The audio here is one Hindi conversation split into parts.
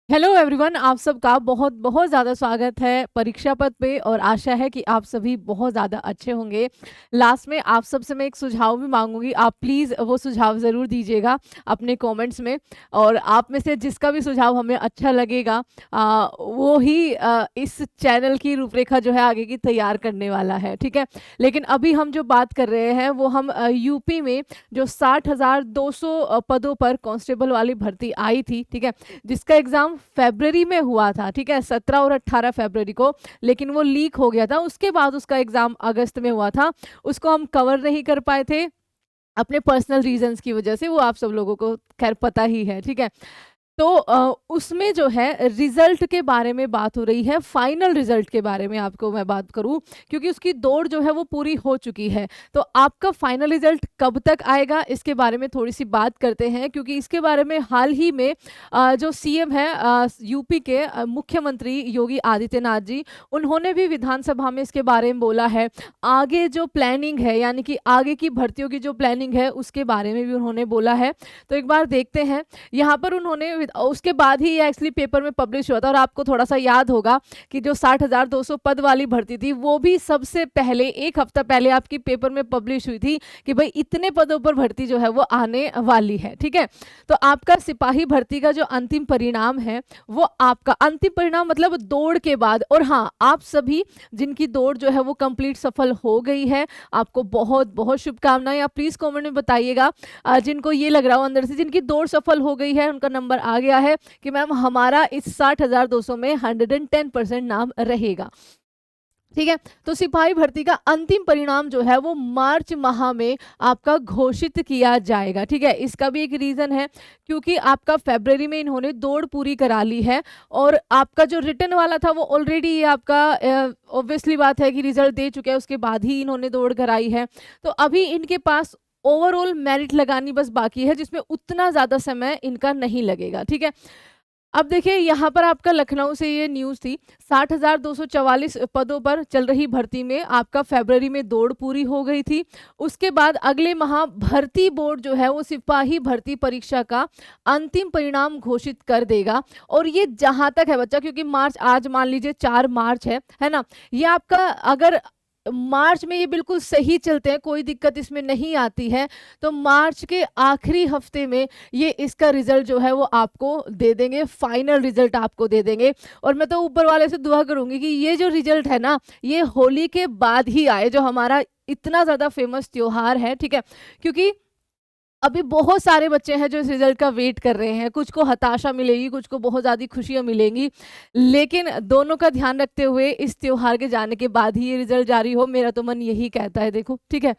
हेलो एवरीवन, आप सबका बहुत बहुत ज़्यादा स्वागत है परीक्षा पथ पे और आशा है कि आप सभी बहुत ज़्यादा अच्छे होंगे। लास्ट में आप सबसे मैं एक सुझाव भी मांगूंगी, आप प्लीज़ वो सुझाव ज़रूर दीजिएगा अपने कमेंट्स में। और आप में से जिसका भी सुझाव हमें अच्छा लगेगा वो ही इस चैनल की रूपरेखा जो है आगे की तैयार करने वाला है, ठीक है। लेकिन अभी हम जो बात कर रहे हैं वो हम यूपी में जो 60,200 पदों पर कांस्टेबल वाली भर्ती आई थी, ठीक है, जिसका एग्जाम फरवरी में हुआ था, ठीक है, 17 और 18 फरवरी को। लेकिन वो लीक हो गया था, उसके बाद उसका एग्जाम अगस्त में हुआ था। उसको हम कवर नहीं कर पाए थे अपने पर्सनल रीजंस की वजह से, वो आप सब लोगों को खैर पता ही है, ठीक है। तो उसमें जो है रिजल्ट के बारे में बात हो रही है, फाइनल रिजल्ट के बारे में आपको मैं बात करूं, क्योंकि उसकी दौड़ जो है वो पूरी हो चुकी है। तो आपका फाइनल रिजल्ट कब तक आएगा इसके बारे में थोड़ी सी बात करते हैं, क्योंकि इसके बारे में हाल ही में जो सीएम है यूपी के मुख्यमंत्री योगी आदित्यनाथ जी, उन्होंने भी विधानसभा में इसके बारे में बोला है। आगे जो प्लानिंग है, यानी कि आगे की भर्तियों की जो प्लानिंग है उसके बारे में भी उन्होंने बोला है। तो एक बार देखते हैं। यहाँ पर उन्होंने उसके बाद ही ये एक्चुअली पेपर में पब्लिश हुआ था, और आपको थोड़ा सा याद होगा कि जो 60,200 पद वाली भर्ती थी वो भी सबसे पहले एक हफ्ता पहले आपकी पेपर में पब्लिश हुई थी कि भाई इतने पदों पर भर्ती जो है वो आने वाली है, ठीक है। तो आपका सिपाही भर्ती का जो अंतिम परिणाम है वो आपका अंतिम परिणाम मतलब दौड़ के बाद, और हाँ, आप सभी जिनकी दौड़ जो है वो कंप्लीट सफल हो गई है, आपको बहुत बहुत शुभकामनाएं। आप प्लीज कमेंट में बताइएगा जिनको ये लग रहा हो अंदर से जिनकी दौड़ सफल हो गई है, उनका नंबर आ गया है कि मैम हमारा इस 60,200 में 110% नाम रहेगा, ठीक है। तो सिपाही भर्ती का अंतिम परिणाम जो है वो मार्च माह में आपका घोषित किया जाएगा, ठीक है। इसका भी एक रीजन है, क्योंकि आपका फरवरी में इन्होंने दौड़ पूरी करा ली है, और आपका जो रिटर्न वाला था वो ऑलरेडी ये आपका ऑब्वियसली बात है कि रिजल्ट दे चुके हैं, उसके बाद ही इन्होंने दौड़ कराई है। तो अभी इनके पास ओवरऑल मेरिट लगानी बस बाकी है, जिसमें उतना ज़्यादा समय इनका नहीं लगेगा, ठीक है। अब देखिए यहाँ पर आपका लखनऊ से ये न्यूज़ थी, 60,244 पदों पर चल रही भर्ती में आपका फरवरी में दौड़ पूरी हो गई थी। उसके बाद अगले माह भर्ती बोर्ड जो है वो सिपाही भर्ती परीक्षा का अंतिम परिणाम घोषित कर देगा। और ये जहां तक है बच्चा, क्योंकि मार्च आज मान लीजिए 4 मार्च है ना, ये आपका अगर मार्च में ये बिल्कुल सही चलते हैं, कोई दिक्कत इसमें नहीं आती है, तो मार्च के आखिरी हफ्ते में ये इसका रिजल्ट जो है वो आपको दे देंगे, फाइनल रिजल्ट आपको दे देंगे। और मैं तो ऊपर वाले से दुआ करूंगी कि ये जो रिजल्ट है ना, ये होली के बाद ही आए, जो हमारा इतना ज़्यादा फेमस त्योहार है, ठीक है। क्योंकि अभी बहुत सारे बच्चे हैं जो इस रिजल्ट का वेट कर रहे हैं, कुछ को हताशा मिलेगी, कुछ को बहुत ज़्यादा खुशियां मिलेंगी, लेकिन दोनों का ध्यान रखते हुए इस त्योहार के जाने के बाद ही ये रिजल्ट जारी हो, मेरा तो मन यही कहता है, देखो, ठीक है।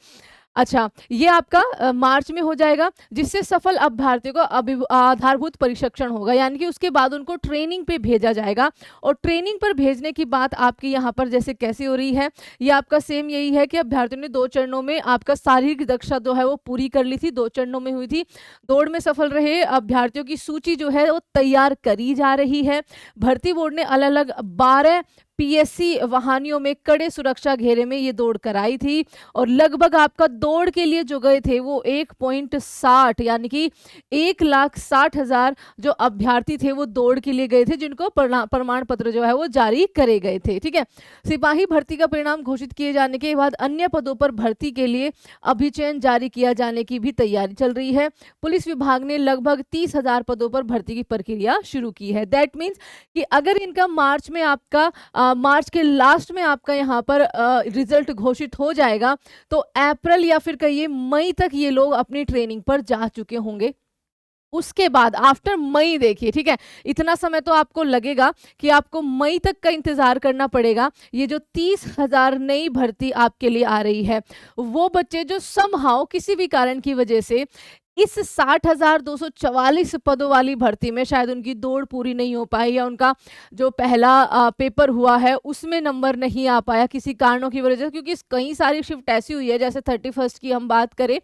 अच्छा, ये आपका मार्च में हो जाएगा, जिससे सफल अभ्यर्थियों को आधारभूत प्रशिक्षण होगा, यानी कि उसके बाद उनको ट्रेनिंग पे भेजा जाएगा। और ट्रेनिंग पर भेजने की बात आपकी यहाँ पर जैसे कैसे हो रही है, ये आपका सेम यही है कि अभ्यर्थियों ने 2 चरणों में आपका शारीरिक दक्षता जो है वो पूरी कर ली थी, 2 चरणों में हुई थी। दौड़ में सफल रहे अभ्यर्थियों की सूची जो है वो तैयार करी जा रही है। भर्ती बोर्ड ने अलग अलग 12 पीएससी वाहनियों में कड़े सुरक्षा घेरे में ये दौड़ कराई थी। और लगभग आपका दौड़ के लिए जो गए थे वो 1.60 यानी कि 1,60,000 जो अभ्यर्थी थे वो दौड़ के लिए गए थे, जिनको प्रमाण पत्र जो है वो जारी करे गए थे, ठीक है। सिपाही भर्ती का परिणाम घोषित किए जाने के बाद अन्य पदों पर भर्ती के लिए अभिचयन जारी किया जाने की भी तैयारी चल रही है। पुलिस विभाग ने लगभग 30,000 पदों पर भर्ती की प्रक्रिया शुरू की है। दैट मीन्स कि अगर इनका मार्च में आपका मार्च के लास्ट में आपका यहाँ पर रिजल्ट घोषित हो जाएगा, तो अप्रैल या फिर कहिए मई तक ये लोग अपनी ट्रेनिंग पर जा चुके होंगे। उसके बाद आफ्टर मई देखिए, ठीक है, इतना समय तो आपको लगेगा कि आपको मई तक का इंतजार करना पड़ेगा। ये जो 30,000 नई भर्ती आपके लिए आ रही है, वो बच्चे जो समहाउ किसी भी कारण की वजह से इस 60,244 पदों वाली भर्ती में शायद उनकी दौड़ पूरी नहीं हो पाई, या उनका जो पहला पेपर हुआ है उसमें नंबर नहीं आ पाया किसी कारणों की वजह से, क्योंकि कई सारी शिफ्ट ऐसी हुई है, जैसे 31 की हम बात करें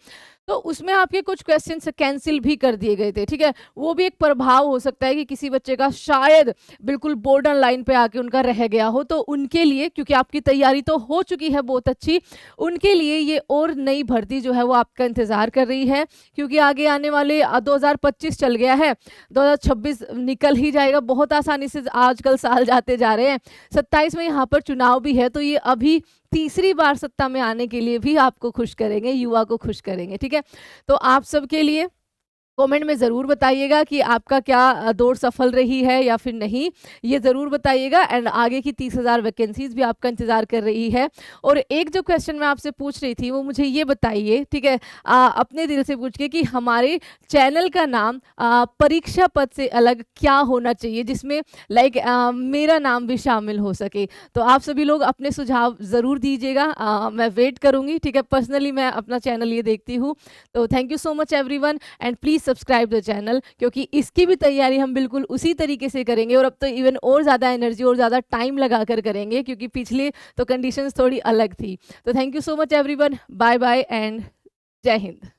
तो उसमें आपके कुछ क्वेश्चंस कैंसिल भी कर दिए गए थे, ठीक है। वो भी एक प्रभाव हो सकता है कि किसी बच्चे का शायद बिल्कुल बॉर्डर लाइन पे आके उनका रह गया हो, तो उनके लिए, क्योंकि आपकी तैयारी तो हो चुकी है बहुत अच्छी, उनके लिए ये और नई भर्ती जो है वो आपका इंतजार कर रही है, क्योंकि आगे आने वाले 2025 चल गया है, 2026 निकल ही जाएगा, बहुत आसानी से आजकल साल जाते जा रहे हैं। 27 में यहाँ पर चुनाव भी है, तो ये अभी तीसरी बार सत्ता में आने के लिए भी आपको खुश करेंगे, युवा को खुश करेंगे, ठीक है। तो आप सबके लिए कमेंट में ज़रूर बताइएगा कि आपका क्या दौड़ सफल रही है या फिर नहीं, ये ज़रूर बताइएगा। एंड आगे की 30,000 वैकेंसीज भी आपका इंतज़ार कर रही है। और एक जो क्वेश्चन मैं आपसे पूछ रही थी वो मुझे ये बताइए, ठीक है, अपने दिल से पूछ के, कि हमारे चैनल का नाम परीक्षा पद से अलग क्या होना चाहिए, जिसमें लाइक मेरा नाम भी शामिल हो सके। तो आप सभी लोग अपने सुझाव ज़रूर दीजिएगा, मैं वेट करूँगी, ठीक है। पर्सनली मैं अपना चैनल ये देखती हूँ। तो thank you so much everyone, and please subscribe the channel, क्योंकि इसकी भी तैयारी हम बिल्कुल उसी तरीके से करेंगे, और अब तो इवन और ज़्यादा एनर्जी और ज़्यादा टाइम लगा कर करेंगे, क्योंकि पिछले तो कंडीशंस थोड़ी अलग थी। तो thank you so much everyone, bye bye and जय हिंद।